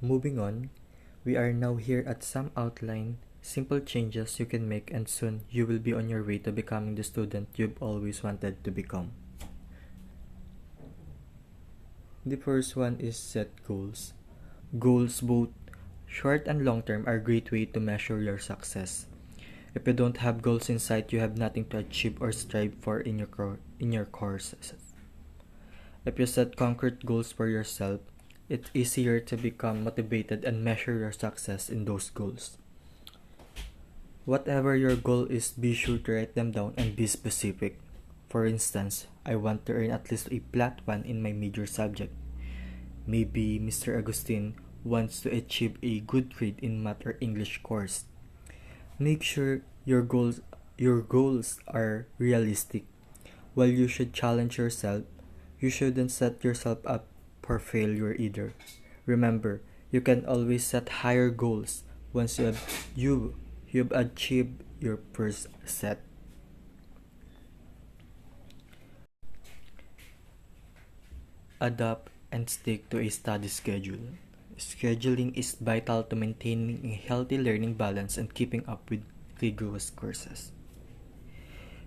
moving on, we are now here at some outline, simple changes you can make, and soon you will be on your way to becoming the student you've always wanted to become. The first one is set goals. Goals, both short and long term, are a great way to measure your success. If you don't have goals in sight, you have nothing to achieve or strive for in your courses. If you set concrete goals for yourself, it's easier to become motivated and measure your success in those goals. Whatever your goal is, be sure to write them down and be specific. For instance, I want to earn at least a +1 in my major subject. Maybe Mr. Agustin wants to achieve a good grade in math or English course. Make sure your goals are realistic. While you should challenge yourself, you shouldn't set yourself up for failure either. Remember, you can always set higher goals once you've achieved your first set. Adapt and stick to a study schedule. Scheduling is vital to maintaining a healthy learning balance and keeping up with rigorous courses.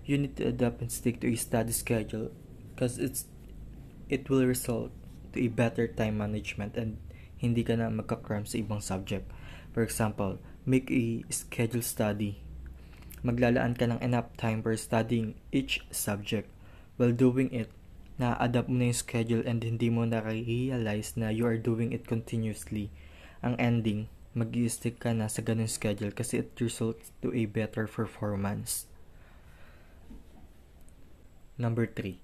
You need to adapt and stick to a study schedule because it will result to a better time management and hindi ka na magka-cram sa ibang subject. For example, make a scheduled study. Maglalaan ka ng enough time for studying each subject. While doing it, na-adapt mo na yung schedule and hindi mo na-realize na you are doing it continuously. Ang ending, mag-i-stick ka na sa ganung schedule kasi it results to a better performance. Number 3.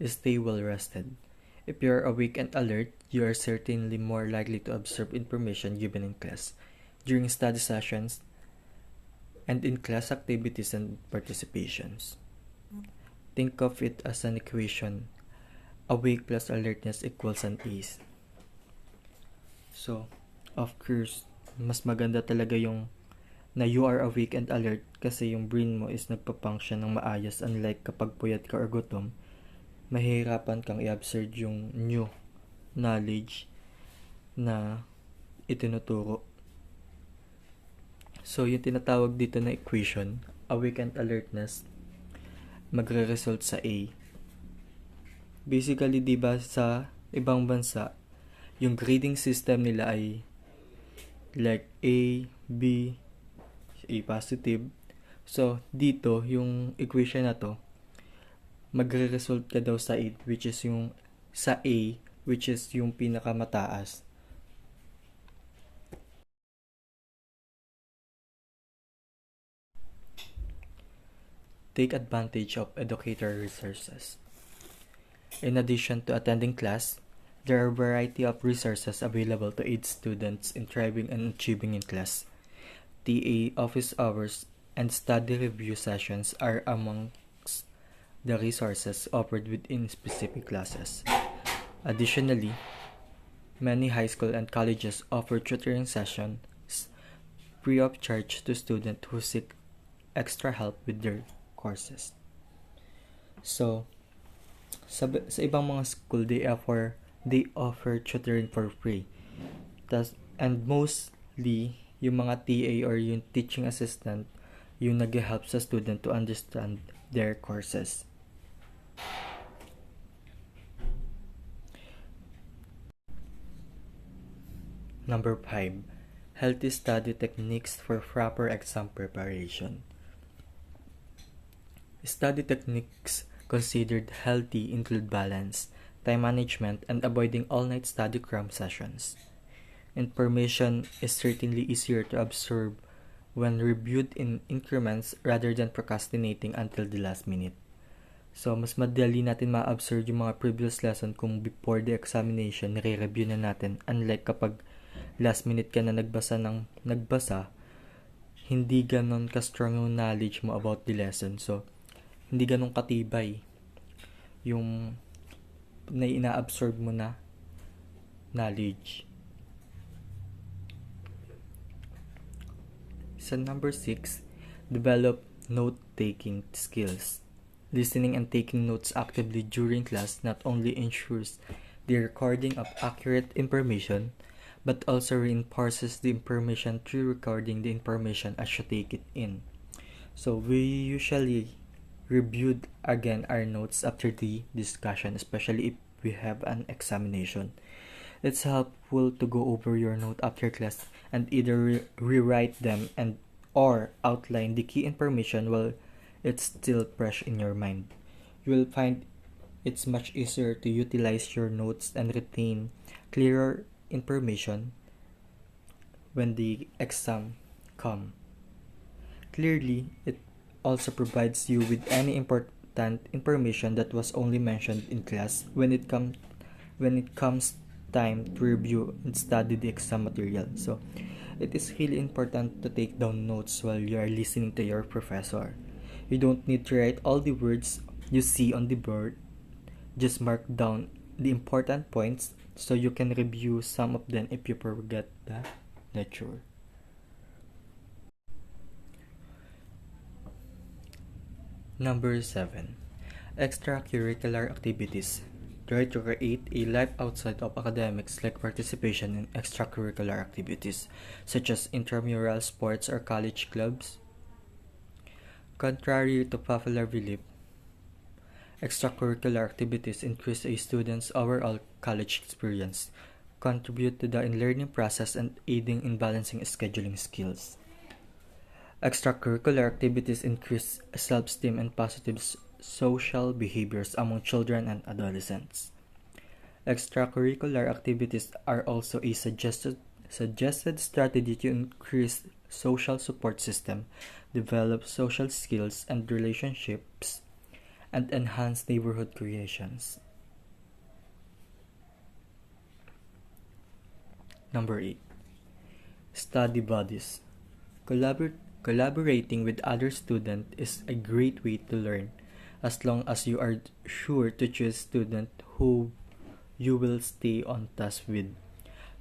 Stay well rested. If you are awake and alert, you are certainly more likely to absorb information given in class, during study sessions, and in class activities and participations. Think of it as an equation. Awake plus alertness equals an ace. So, of course, mas maganda talaga yung na you are awake and alert kasi yung brain mo is nagpa-function ng maayos, unlike kapag puyat ka or gutom, mahihirapan kang i-absorb yung new knowledge na itinuturo. So, yung tinatawag dito na equation, awake and alertness, magre-result sa A. Basically, diba sa ibang bansa, yung grading system nila ay like A, B, A positive. So, dito, yung equation na to, magre-result ka daw sa 8, which is yung sa A, which is yung pinakamataas. Take advantage of educator resources. In addition to attending class, there are a variety of resources available to aid students in thriving and achieving in class. TA office hours and study review sessions are amongst the resources offered within specific classes. Additionally, many high school and colleges offer tutoring sessions free of charge to students who seek extra help with their courses. So, sa ibang mga school, they offer tutoring for free. And mostly, yung mga TA or yung teaching assistant, yung nag-help sa student to understand their courses. Number 5. Healthy study techniques for proper exam preparation. Study techniques considered healthy include balance, time management, and avoiding all-night study cram sessions. Information is certainly easier to absorb when reviewed in increments rather than procrastinating until the last minute. So, mas madali natin ma-absorb yung mga previous lesson kung before the examination, nire-review na natin. Unlike kapag last minute ka na nagbasa, hindi ganon ka-strong yung knowledge mo about the lesson. So, hindi ganon katibay yung na ina-absorb mo na knowledge. Sa number 6, develop note-taking skills. Listening and taking notes actively during class not only ensures the recording of accurate information, but also reinforces the information through recording the information as you take it in. So we usually reviewed again our notes after the discussion, especially if we have an examination. It's helpful to go over your note after class and either rewrite them and or outline the key information while it's still fresh in your mind. You will find it's much easier to utilize your notes and retain clearer information when the exam comes. Clearly, it also provides you with any important information that was only mentioned in class when it comes time to review and study the exam material. So, it is really important to take down notes while you are listening to your professor. You don't need to write all the words you see on the board. Just mark down the important points so you can review some of them if you forget the lecture. Number 7. Extracurricular activities. Try to create a life outside of academics like participation in extracurricular activities such as intramural sports or college clubs. Contrary to popular belief, extracurricular activities increase a student's overall college experience, contribute to the learning process, and aiding in balancing scheduling skills. Extracurricular activities increase self-esteem and positive social behaviors among children and adolescents. Extracurricular activities are also a suggested strategy to increase social support system, develop social skills and relationships, and enhance neighborhood creations. Number 8. Study buddies. Collaborating with other students is a great way to learn, as long as you are sure to choose students who you will stay on task with.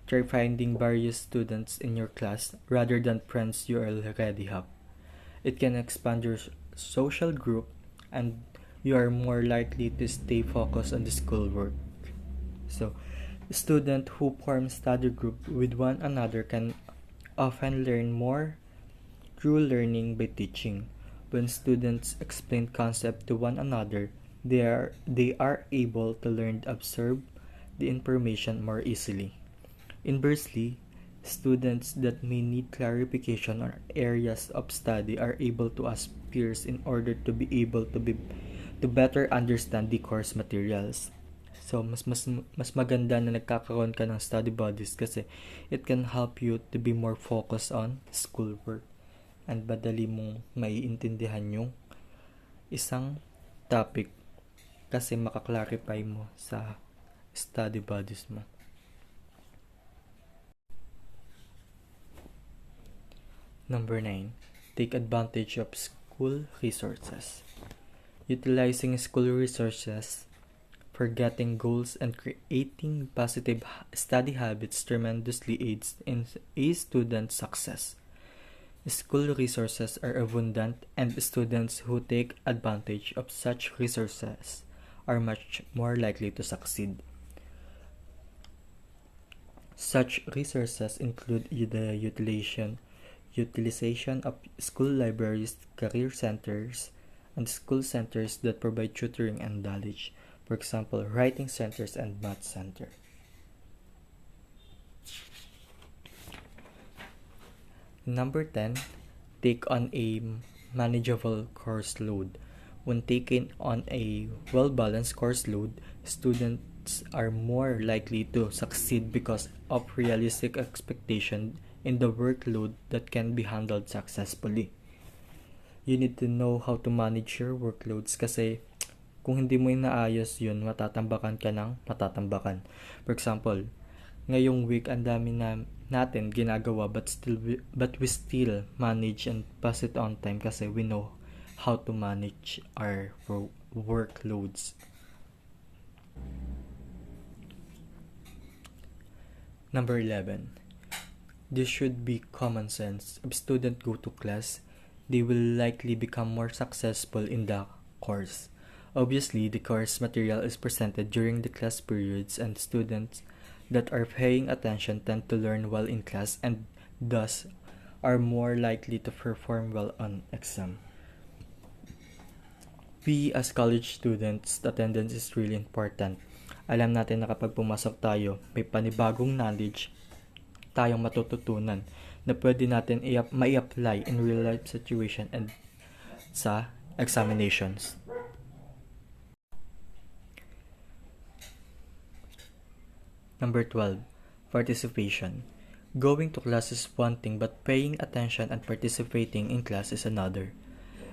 Try finding various students in your class rather than friends you already have. It can expand your social group and you are more likely to stay focused on the schoolwork. So, students who form study group with one another can often learn more through learning by teaching. When students explain concepts to one another, they are able to learn and absorb the information more easily. Inversely, students that may need clarification on areas of study are able to ask peers in order to be able to better understand the course materials. So, mas maganda na nagkakaroon ka ng study buddies kasi it can help you to be more focused on schoolwork and madali mong maiintindihan yung isang topic kasi makaklarify mo sa study buddies mo. Number 9. Take advantage of school resources. Utilizing school resources for getting goals and creating positive study habits tremendously aids in a student's success. School resources are abundant, and students who take advantage of such resources are much more likely to succeed. Such resources include the utilization of school libraries, career centers, and school centers that provide tutoring and knowledge. For example, writing centers and math center. Number 10. Take on a manageable course load. When taking on a well-balanced course load, students are more likely to succeed because of realistic expectation in the workload that can be handled successfully. You need to know how to manage your workloads kasi kung hindi mo inaayos yun, matatambakan ka ng matatambakan. For example, ngayong week ang dami natin ginagawa but we still manage and pass it on time kasi we know how to manage our workloads. Number 11. This should be common sense. If students go to class, they will likely become more successful in the course. Obviously, the course material is presented during the class periods and students that are paying attention tend to learn well in class and thus are more likely to perform well on exam. We as college students, attendance is really important. Alam natin na kapag pumasok tayo, may panibagong knowledge tayong matututunan na pwede natin mai-apply in real life situation and sa examinations. Number 12. Participation. Going to class is one thing, but paying attention and participating in class is another.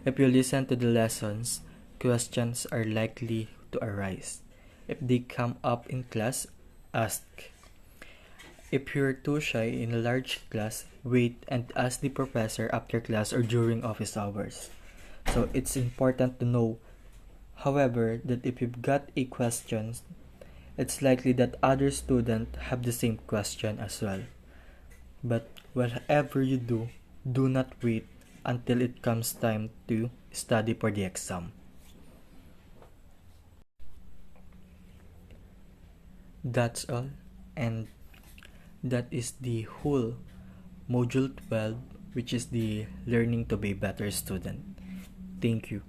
If you listen to the lessons, questions are likely to arise. If they come up in class, ask. If you're too shy in a large class, wait and ask the professor after class or during office hours. So it's important to know, however, that if you've got a question, it's likely that other students have the same question as well. But whatever you do not wait until it comes time to study for the exam. That's all, and that is the whole Module 12, which is the Learning to be Better Student. Thank you.